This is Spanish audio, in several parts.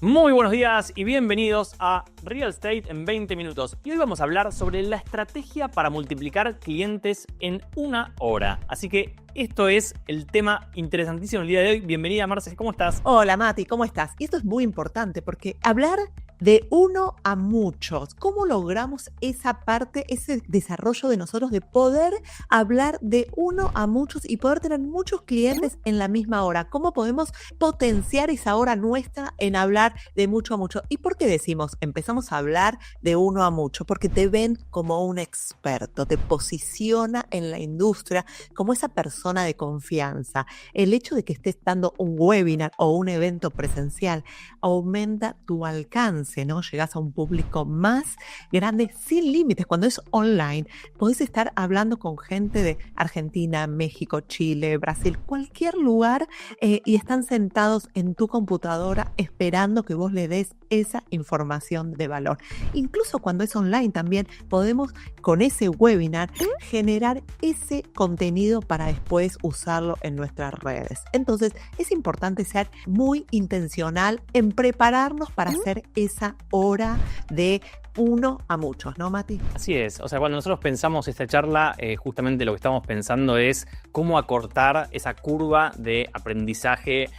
Muy buenos días y bienvenidos a Real Estate en 20 minutos. Y hoy vamos a hablar sobre la estrategia para multiplicar clientes en una hora. Así que esto es el tema interesantísimo el día de hoy. Bienvenida, Marce, ¿cómo estás? Hola, Mati, ¿cómo estás? Y esto es muy importante porque hablar de uno a muchos, ¿cómo logramos esa parte, ese desarrollo de nosotros de poder hablar de uno a muchos y poder tener muchos clientes en la misma hora? ¿Cómo podemos potenciar esa hora nuestra en hablar de mucho a mucho? ¿Y por qué decimos empezamos a hablar de uno a mucho? Porque te ven como un experto, te posiciona en la industria como esa persona de confianza. El hecho de que estés dando un webinar o un evento presencial aumenta tu alcance, ¿no? Llegas a un público más grande sin límites. Cuando es online, podés estar hablando con gente de Argentina, México, Chile, Brasil, cualquier lugar, y están sentados en tu computadora esperando que vos le des esa información de valor. Incluso cuando es online también podemos con ese webinar generar ese contenido para después usarlo en nuestras redes. Entonces es importante ser muy intencional en prepararnos para hacer esa hora de uno a muchos, ¿no, Mati? Así es, o sea, cuando nosotros pensamos esta charla, justamente lo que estamos pensando es cómo acortar esa curva de aprendizaje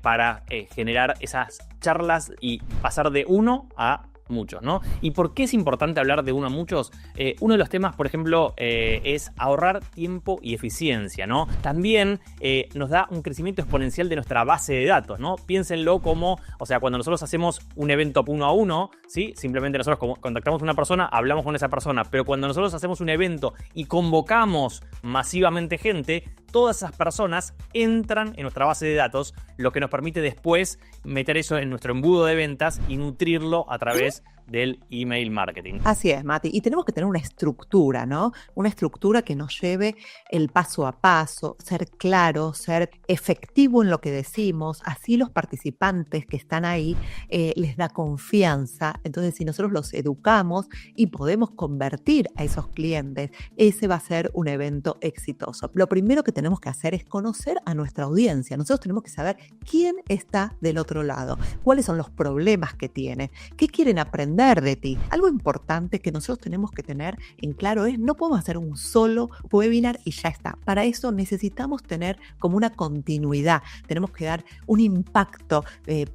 para generar esas charlas y pasar de uno a muchos, ¿no? ¿Y por qué es importante hablar de uno a muchos? Uno de los temas, por ejemplo, es ahorrar tiempo y eficiencia, ¿no? También nos da un crecimiento exponencial de nuestra base de datos, ¿no? Piénsenlo como, o sea, cuando nosotros hacemos un evento uno a uno, ¿sí? Simplemente nosotros contactamos a una persona, hablamos con esa persona, pero cuando nosotros hacemos un evento y convocamos masivamente gente, todas esas personas entran en nuestra base de datos, lo que nos permite después meter eso en nuestro embudo de ventas y nutrirlo a través del email marketing. Así es, Mati. Y tenemos que tener una estructura, ¿no? Una estructura que nos lleve el paso a paso, ser claro, ser efectivo en lo que decimos. Así los participantes que están ahí les da confianza. Entonces, si nosotros los educamos y podemos convertir a esos clientes, ese va a ser un evento exitoso. Lo primero que tenemos que hacer es conocer a nuestra audiencia. Nosotros tenemos que saber quién está del otro lado, cuáles son los problemas que tiene, qué quieren aprender de ti. Algo importante que nosotros tenemos que tener en claro es no podemos hacer un solo webinar y ya está. Para eso necesitamos tener como una continuidad. Tenemos que dar un impacto.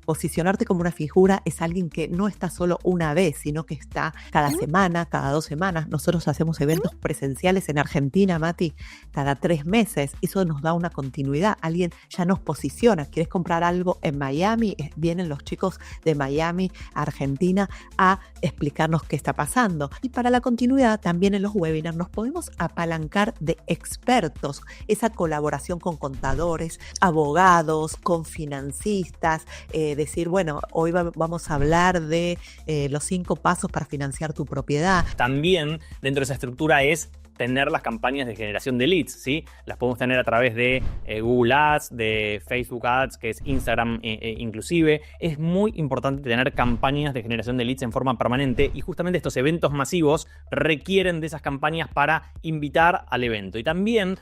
Posicionarte como una figura es alguien que no está solo una vez, sino que está cada semana, cada 2 semanas. Nosotros hacemos eventos presenciales en Argentina, Mati, cada 3 meses. Eso nos da una continuidad. Alguien ya nos posiciona. ¿Quieres comprar algo en Miami? Vienen los chicos de Miami a Argentina a explicarnos qué está pasando. Y para la continuidad, también en los webinars nos podemos apalancar de expertos, esa colaboración con contadores, abogados, con financistas, decir, bueno, hoy vamos a hablar de los 5 pasos para financiar tu propiedad. También dentro de esa estructura es tener las campañas de generación de leads, ¿sí? Las podemos tener a través de Google Ads, de Facebook Ads, que es Instagram inclusive. Es muy importante tener campañas de generación de leads en forma permanente y justamente estos eventos masivos requieren de esas campañas para invitar al evento. Y también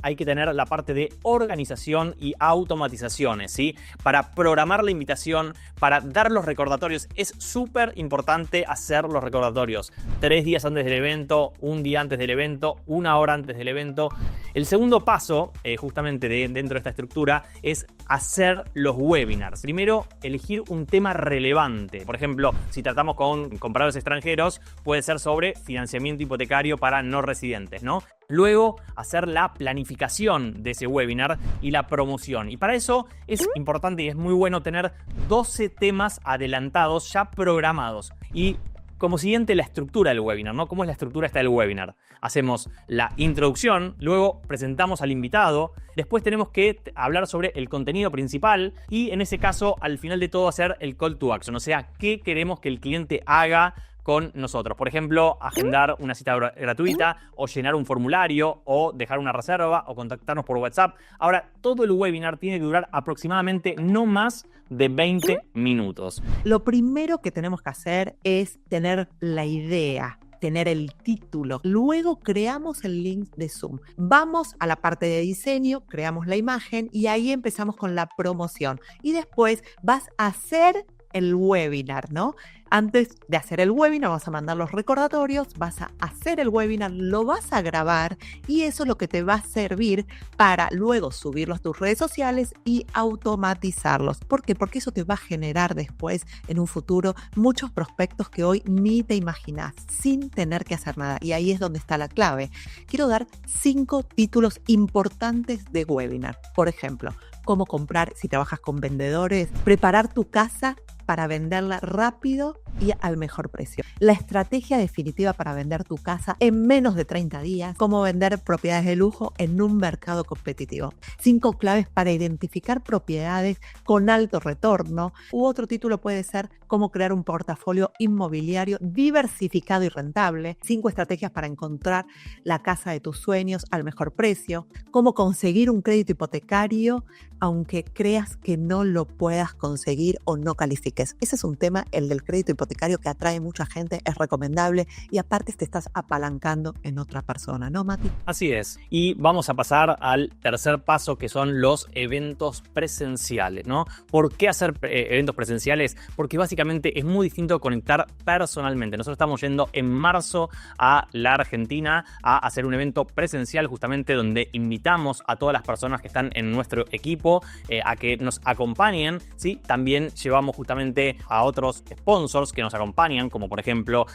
hay que tener la parte de organización y automatizaciones, ¿sí? Para programar la invitación, para dar los recordatorios. Es súper importante hacer los recordatorios 3 días antes del evento, 1 día antes del evento, 1 hora antes del evento. El segundo paso, justamente dentro de esta estructura, es hacer los webinars. Primero, elegir un tema relevante. Por ejemplo, si tratamos con compradores extranjeros, puede ser sobre financiamiento hipotecario para no residentes, ¿no? Luego, hacer la planificación de ese webinar y la promoción. Y para eso es importante y es muy bueno tener 12 temas adelantados, ya programados. Y como siguiente, la estructura del webinar, ¿no? ¿Cómo es la estructura esta del webinar? Hacemos la introducción, luego presentamos al invitado, después tenemos que hablar sobre el contenido principal y en ese caso, al final de todo, hacer el call to action, o sea, qué queremos que el cliente haga con nosotros. Por ejemplo, agendar una cita gratuita o llenar un formulario o dejar una reserva o contactarnos por WhatsApp. Ahora, todo el webinar tiene que durar aproximadamente no más de 20 minutos. Lo primero que tenemos que hacer es tener la idea, tener el título. Luego creamos el link de Zoom. Vamos a la parte de diseño, creamos la imagen y ahí empezamos con la promoción. Y después vas a hacer el webinar, ¿no? Antes de hacer el webinar vas a mandar los recordatorios, vas a hacer el webinar, lo vas a grabar y eso es lo que te va a servir para luego subirlos a tus redes sociales y automatizarlos. ¿Por qué? Porque eso te va a generar después, en un futuro, muchos prospectos que hoy ni te imaginas, sin tener que hacer nada. Y ahí es donde está la clave. Quiero dar 5 títulos importantes de webinar. Por ejemplo, cómo comprar, si trabajas con vendedores, preparar tu casa para venderla rápido y al mejor precio. La estrategia definitiva para vender tu casa en menos de 30 días. Cómo vender propiedades de lujo en un mercado competitivo. 5 claves para identificar propiedades con alto retorno. U otro título puede ser cómo crear un portafolio inmobiliario diversificado y rentable. 5 estrategias para encontrar la casa de tus sueños al mejor precio. Cómo conseguir un crédito hipotecario aunque creas que no lo puedas conseguir o no califiques. Ese es un tema, el del crédito hipotecario, que atrae mucha gente, es recomendable y aparte te estás apalancando en otra persona, ¿no, Mati? Así es. Y vamos a pasar al tercer paso, que son los eventos presenciales, ¿no? ¿Por qué hacer eventos presenciales? Porque básicamente es muy distinto conectar personalmente. Nosotros estamos yendo en marzo a la Argentina a hacer un evento presencial justamente donde invitamos a todas las personas que están en nuestro equipo a que nos acompañen, ¿sí? También llevamos justamente a otros sponsors que nos acompañan, como por ejemplo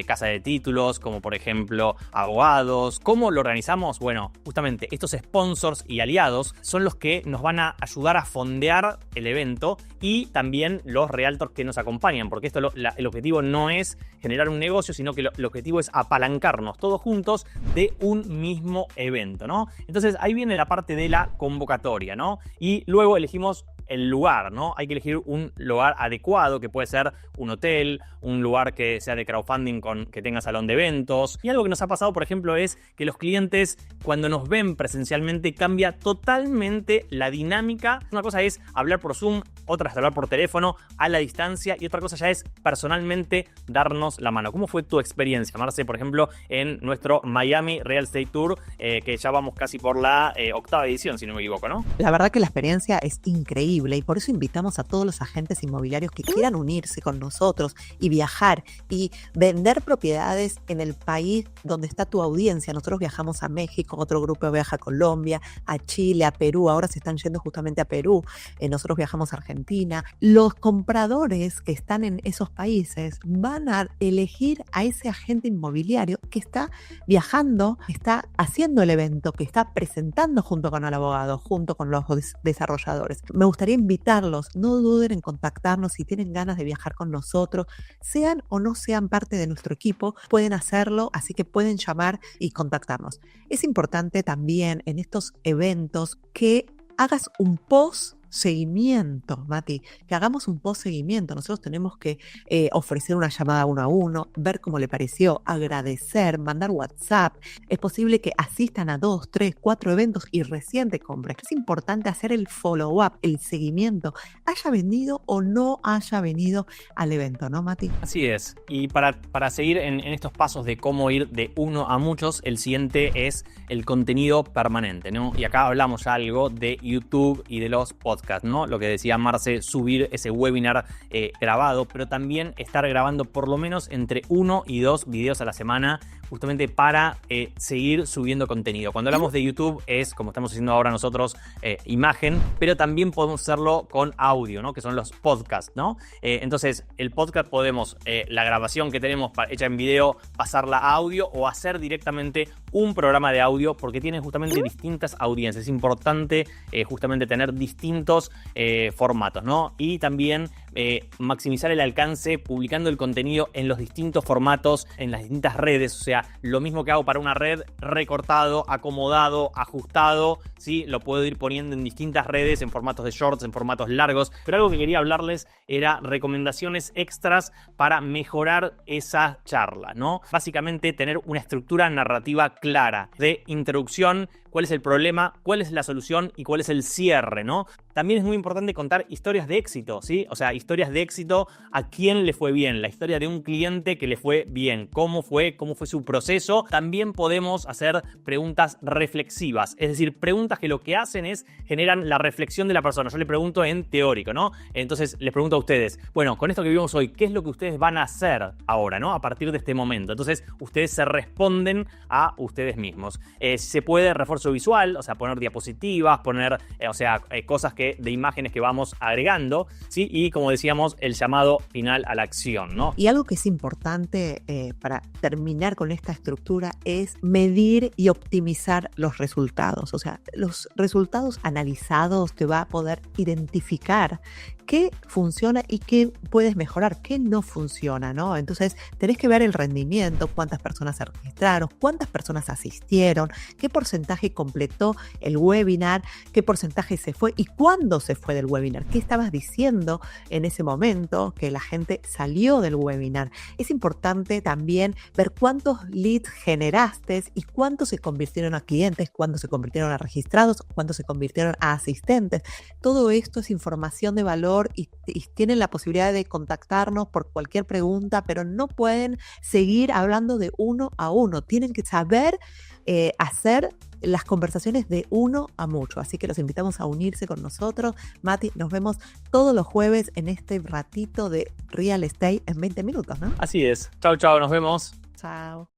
Casa de Títulos, como por ejemplo abogados. ¿Cómo lo organizamos? Bueno, justamente estos sponsors y aliados son los que nos van a ayudar a fondear el evento y también los realtors que nos acompañan, porque esto el objetivo no es generar un negocio, sino que el objetivo es apalancarnos todos juntos de un mismo evento, ¿no? Entonces ahí viene la parte de la convocatoria, ¿no? Y luego elegimos el lugar, ¿no? Hay que elegir un lugar adecuado, que puede ser un hotel, un lugar que sea de crowdfunding que tenga salón de eventos. Y algo que nos ha pasado, por ejemplo, es que los clientes, cuando nos ven presencialmente, cambia totalmente la dinámica. Una cosa es hablar por Zoom, otra es hablar por teléfono a la distancia y otra cosa ya es personalmente darnos la mano. ¿Cómo fue tu experiencia, Marce, por ejemplo, en nuestro Miami Real Estate Tour, que ya vamos casi por la 8ª edición, si no me equivoco, ¿no? La verdad que la experiencia es increíble y por eso invitamos a todos los agentes inmobiliarios que quieran unirse con nosotros y viajar y vender propiedades en el país donde está tu audiencia. Nosotros viajamos a México, otro grupo viaja a Colombia, a Chile, a Perú, ahora se están yendo justamente a Perú, nosotros viajamos a Argentina. Los compradores que están en esos países van a elegir a ese agente inmobiliario que está viajando, está haciendo el evento, que está presentando junto con el abogado, junto con los desarrolladores. Me gustaría invitarlos, no duden en contactarnos si tienen ganas de viajar con nosotros, sean o no sean parte de nuestro equipo, pueden hacerlo, así que pueden llamar y contactarnos. Es importante también en estos eventos que hagas un post seguimiento, Mati, que hagamos un post seguimiento. Nosotros tenemos que ofrecer una llamada 1 a 1, ver cómo le pareció, agradecer, mandar WhatsApp. Es posible que asistan a 2, 3, 4 eventos y recién te compren. Es importante hacer el follow-up, el seguimiento, haya venido o no haya venido al evento, ¿no, Mati? Así es. Y para seguir en estos pasos de cómo ir de uno a muchos, el siguiente es el contenido permanente, ¿no? Y acá hablamos ya algo de YouTube y de los podcasts, ¿no? Lo que decía Marce, subir ese webinar grabado, pero también estar grabando por lo menos entre 1 y 2 videos a la semana, justamente para seguir subiendo contenido. Cuando hablamos de YouTube es, como estamos haciendo ahora nosotros, imagen, pero también podemos hacerlo con audio, ¿no? Que son los podcasts, ¿no? Entonces, el podcast podemos, la grabación que tenemos hecha en video, pasarla a audio o hacer directamente un programa de audio, porque tiene justamente distintas audiencias. Es importante justamente tener distintos formatos, ¿no? Y también maximizar el alcance publicando el contenido en los distintos formatos, en las distintas redes. O sea, lo mismo que hago para una red, recortado, acomodado, ajustado, ¿sí? Lo puedo ir poniendo en distintas redes, en formatos de shorts, en formatos largos. Pero algo que quería hablarles era recomendaciones extras para mejorar esa charla, ¿no? Básicamente tener una estructura narrativa clara de introducción, cuál es el problema, cuál es la solución y cuál es el cierre, ¿no? También es muy importante contar historias de éxito, ¿sí? O sea, historias de éxito, a quién le fue bien, la historia de un cliente que le fue bien, cómo fue su proceso. También podemos hacer preguntas reflexivas, es decir, preguntas que lo que hacen es generan la reflexión de la persona. Yo le pregunto en teórico, ¿no? Entonces les pregunto a ustedes, bueno, con esto que vivimos hoy, ¿qué es lo que ustedes van a hacer ahora, ¿no? A partir de este momento. Entonces ustedes se responden a ustedes mismos. Si se puede, refuerzo visual, o sea, poner diapositivas, poner, cosas de imágenes que vamos agregando, ¿sí? Y como decíamos, el llamado final a la acción, ¿no? Y algo que es importante para terminar con esta estructura es medir y optimizar los resultados. O sea, los resultados analizados te va a poder identificar qué funciona y qué puedes mejorar, qué no funciona, ¿no? Entonces, tenés que ver el rendimiento, cuántas personas se registraron, cuántas personas asistieron, qué porcentaje completó el webinar, qué porcentaje se fue y cuándo se fue del webinar, qué estabas diciendo en ese momento que la gente salió del webinar. Es importante también ver cuántos leads generaste y cuántos se convirtieron a clientes, cuántos se convirtieron a registrados, cuántos se convirtieron a asistentes. Todo esto es información de valor y tienen la posibilidad de contactarnos por cualquier pregunta, pero no pueden seguir hablando de uno a uno. Tienen que saber hacer las conversaciones de uno a mucho. Así que los invitamos a unirse con nosotros. Mati, nos vemos todos los jueves en este ratito de Real Estate en 20 minutos, ¿no? Así es. Chau, chau, nos vemos. Chao.